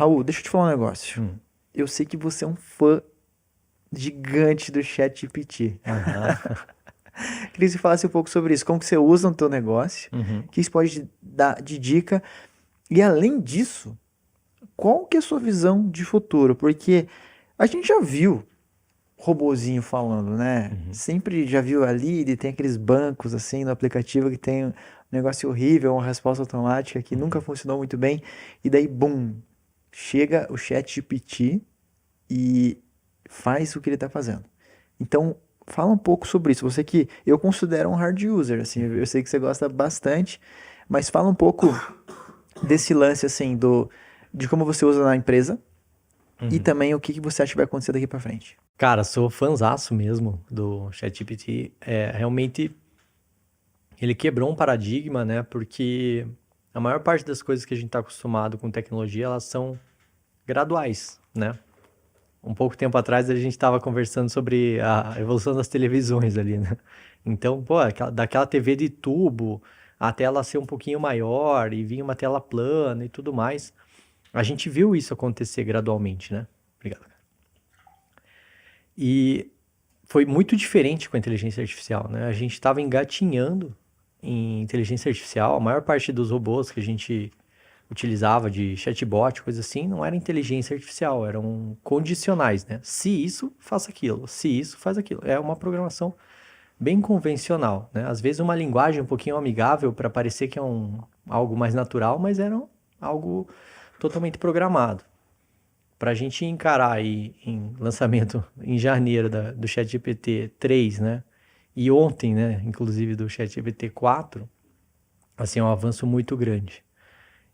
Raul, deixa eu te falar um negócio. Hum. Eu sei que você é um fã gigante do ChatGPT. Aham. Queria que você falasse um pouco sobre isso, como que você usa no teu negócio, Uhum. o que isso pode dar de dica, e além disso, qual que é a sua visão de futuro? Porque a gente já viu robozinho falando, né? Uhum. Sempre já viu ali, ele tem aqueles bancos assim no aplicativo que tem um negócio horrível, uma resposta automática que nunca Uhum. funcionou muito bem, e daí, bum, chega o ChatGPT e faz o que ele está fazendo. Então, fala um pouco sobre isso. Você que eu considero um hard user, assim, eu sei que você gosta bastante, mas fala um pouco desse lance assim de como você usa na empresa e Uhum. também o que que você acha que vai acontecer daqui para frente. Cara, sou fãzaço mesmo do ChatGPT. Realmente, ele quebrou um paradigma, né? Porque a maior parte das coisas que a gente está acostumado com tecnologia, elas são graduais, né? Um pouco tempo atrás a gente estava conversando sobre a evolução das televisões ali, né? Então, pô, daquela TV de tubo até ela ser um pouquinho maior e vir uma tela plana e tudo mais. A gente viu isso acontecer gradualmente, né? Obrigado. E foi muito diferente com a inteligência artificial, né? A gente estava engatinhando em inteligência artificial. A maior parte dos robôs que a gente utilizava de chatbot, coisa assim, não era inteligência artificial, eram condicionais, né? Se isso, faça aquilo. Se isso, faz aquilo. É uma programação bem convencional, né? Às vezes uma linguagem um pouquinho amigável para parecer que é algo mais natural, mas era algo totalmente programado. Para a gente encarar aí em lançamento em janeiro do ChatGPT 3, né? E ontem, né? Inclusive do ChatGPT 4, assim, é um avanço muito grande.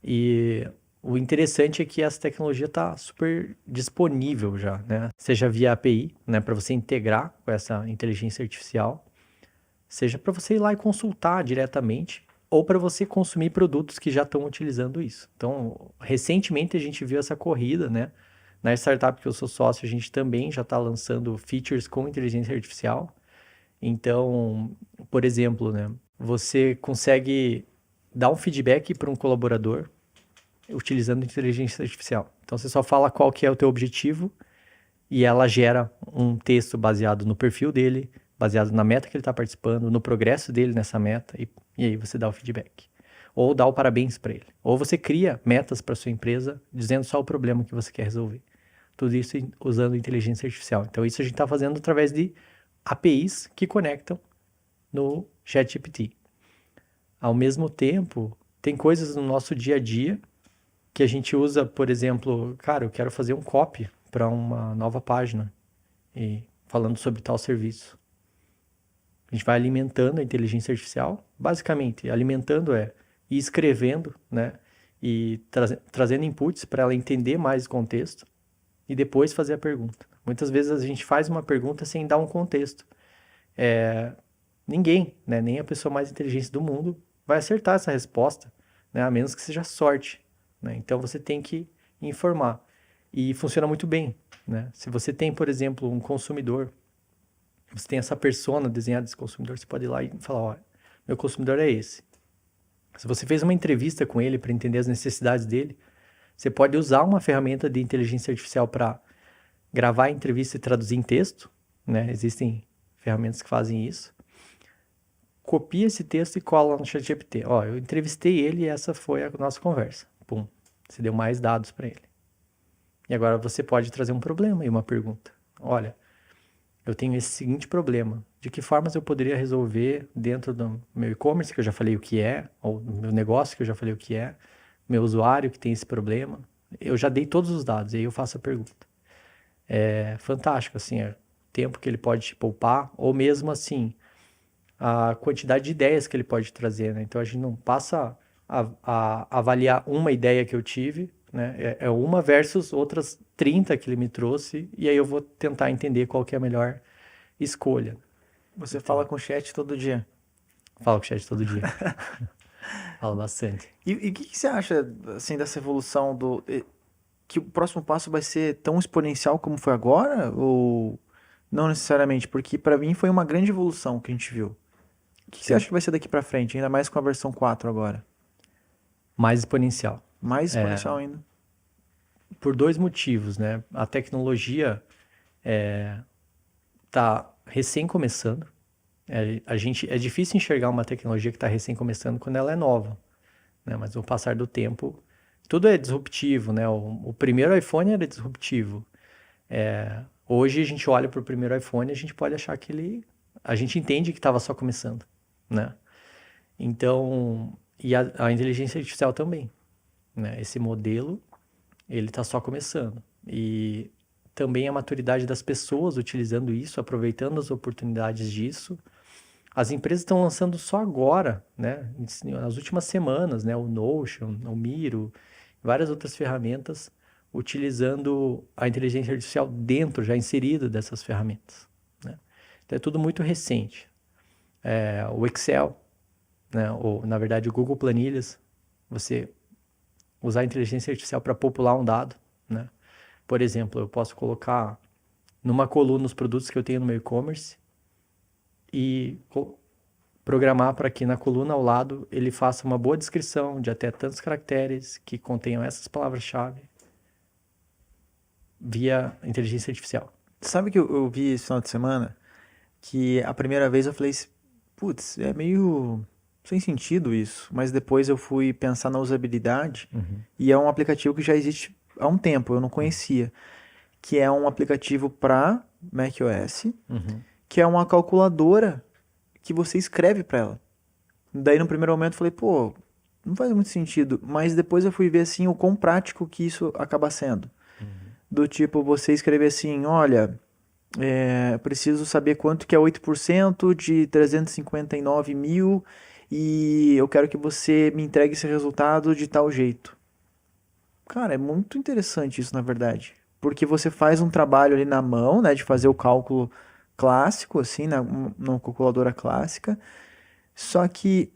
E o interessante é que essa tecnologia está super disponível já, né? Seja via API, né? Para você integrar com essa inteligência artificial, seja para você ir lá e consultar diretamente, ou para você consumir produtos que já estão utilizando isso. Então, recentemente a gente viu essa corrida, né? Na startup que eu sou sócio, a gente também já está lançando features com inteligência artificial. Então, por exemplo, né? Você consegue dar um feedback para um colaborador utilizando inteligência artificial. Então, você só fala qual que é o teu objetivo e ela gera um texto baseado no perfil dele, baseado na meta que ele está participando, no progresso dele nessa meta, e aí você dá o feedback. Ou dá o parabéns para ele. Ou você cria metas para sua empresa, dizendo só o problema que você quer resolver. Tudo isso usando inteligência artificial. Então, isso a gente está fazendo através de APIs que conectam no ChatGPT. Ao mesmo tempo, tem coisas no nosso dia a dia que a gente usa, por exemplo, cara, eu quero fazer um copy para uma nova página e falando sobre tal serviço. A gente vai alimentando a inteligência artificial, basicamente, alimentando e escrevendo, né? E trazendo inputs para ela entender mais o contexto e depois fazer a pergunta. Muitas vezes a gente faz uma pergunta sem dar um contexto. Ninguém, né, nem a pessoa mais inteligente do mundo vai acertar essa resposta, né, a menos que seja sorte, né? Então você tem que informar. E funciona muito bem, né? Se você tem, por exemplo, um consumidor, você tem essa persona desenhada desse consumidor, você pode ir lá e falar, olha, meu consumidor é esse. Se você fez uma entrevista com ele para entender as necessidades dele, você pode usar uma ferramenta de inteligência artificial para gravar a entrevista e traduzir em texto, né? Existem ferramentas que fazem isso. Copia esse texto e cola no ChatGPT. Ó, eu entrevistei ele e essa foi a nossa conversa. Pum, você deu mais dados para ele. E agora você pode trazer um problema e uma pergunta. Olha, eu tenho esse seguinte problema. De que formas eu poderia resolver dentro do meu e-commerce, que eu já falei o que é, ou do meu negócio, que eu já falei o que é, meu usuário que tem esse problema. Eu já dei todos os dados, e aí eu faço a pergunta. É fantástico, assim, o tempo que ele pode te poupar, ou mesmo assim, a quantidade de ideias que ele pode trazer, né? Então a gente não passa a avaliar uma ideia que eu tive, né? É uma versus outras 30 que ele me trouxe, e aí eu vou tentar entender qual que é a melhor escolha. Você fala Então, com o chat todo dia. falo com o chat todo dia. Falo bastante. E o que que você acha assim dessa evolução que o próximo passo vai ser tão exponencial como foi agora ou não necessariamente? Porque para mim foi uma grande evolução que a gente viu. O que que você Sim. acha que vai ser daqui para frente, ainda mais com a versão 4 agora? Mais exponencial. Mais exponencial ainda. por dois motivos, né? A tecnologia está recém começando. É difícil enxergar uma tecnologia que está recém começando quando ela é nova, né? Mas no passar do tempo, tudo é disruptivo, né? O primeiro iPhone era disruptivo. Hoje a gente olha para o primeiro iPhone e a gente pode achar que a gente entende que estava só começando, né? Então, e a inteligência artificial também, né? Esse modelo, ele está só começando. E também a maturidade das pessoas utilizando isso, aproveitando as oportunidades disso. As empresas estão lançando só agora, né? Nas últimas semanas, né? O Notion, o Miro, várias outras ferramentas utilizando a inteligência artificial dentro, já inserido dessas ferramentas, né? Então é tudo muito recente. O Excel, né? Ou, na verdade, o Google Planilhas, você usar a inteligência artificial para popular um dado, né? Por exemplo, eu posso colocar numa coluna os produtos que eu tenho no meu e-commerce e programar para que na coluna ao lado ele faça uma boa descrição de até tantos caracteres que contenham essas palavras-chave via inteligência artificial. Sabe que eu vi esse final de semana? Que a primeira vez eu falei, putz, é meio sem sentido isso. Mas depois eu fui pensar na usabilidade e é um aplicativo que já existe há um tempo, eu não conhecia. Que é um aplicativo para macOS, que é uma calculadora que você escreve para ela. Daí no primeiro momento eu falei, pô, não faz muito sentido. Mas depois eu fui ver assim o quão prático que isso acaba sendo. Do tipo, você escrever assim, olha, preciso saber quanto que é 8% de 359 mil e eu quero que você me entregue esse resultado de tal jeito. Cara, é muito interessante isso, na verdade. Porque você faz um trabalho ali na mão, né, de fazer o cálculo clássico, assim, na calculadora clássica, só que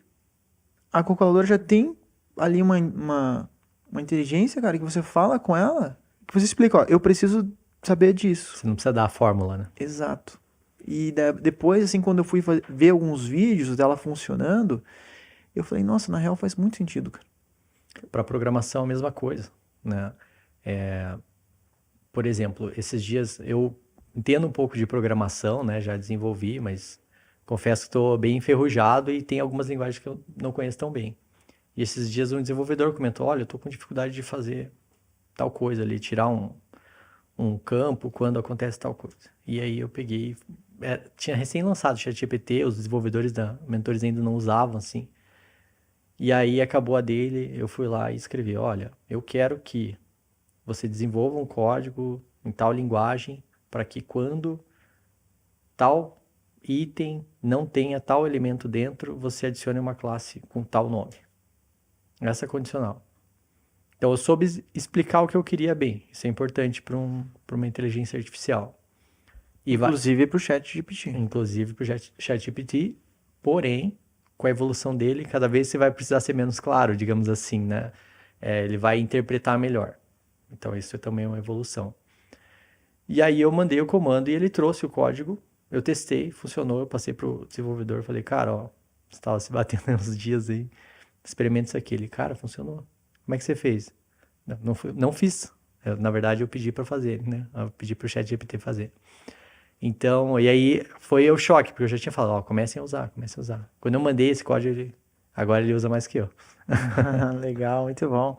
a calculadora já tem ali uma inteligência, cara, que você fala com ela, que você explica, ó, eu preciso saber disso. Você não precisa dar a fórmula, né? Exato. E depois, assim, quando eu fui ver alguns vídeos dela funcionando, eu falei, nossa, na real faz muito sentido, cara. Para programação, a mesma coisa, né? Por exemplo, esses dias eu entendo um pouco de programação, né? Já desenvolvi, mas confesso que estou bem enferrujado e tem algumas linguagens que eu não conheço tão bem. E esses dias um desenvolvedor comentou, olha, eu estou com dificuldade de fazer tal coisa ali, tirar um campo quando acontece tal coisa. E aí eu peguei, tinha recém lançado o ChatGPT, os desenvolvedores da Mentores ainda não usavam, assim. E aí acabou a dele, eu fui lá e escrevi, olha, eu quero que você desenvolva um código em tal linguagem para que quando tal item não tenha tal elemento dentro, você adicione uma classe com tal nome. Essa é condicional. Então eu soube explicar o que eu queria bem. Isso é importante para uma inteligência artificial. Inclusive para o ChatGPT. Inclusive para o ChatGPT, porém, com a evolução dele, cada vez você vai precisar ser menos claro, digamos assim, né? Ele vai interpretar melhor. Então isso também é uma evolução. E aí eu mandei o comando e ele trouxe o código, eu testei, funcionou, eu passei para o desenvolvedor, falei, cara, ó, você estava se batendo uns dias aí, experimenta isso aqui. Ele, cara, funcionou. Como é que você fez? Não fiz. Na verdade, eu pedi para fazer, né? Eu pedi para o ChatGPT fazer. Então, e aí foi o choque, porque eu já tinha falado, ó, comecem a usar. Quando eu mandei esse código, agora ele usa mais que eu. Legal, muito bom.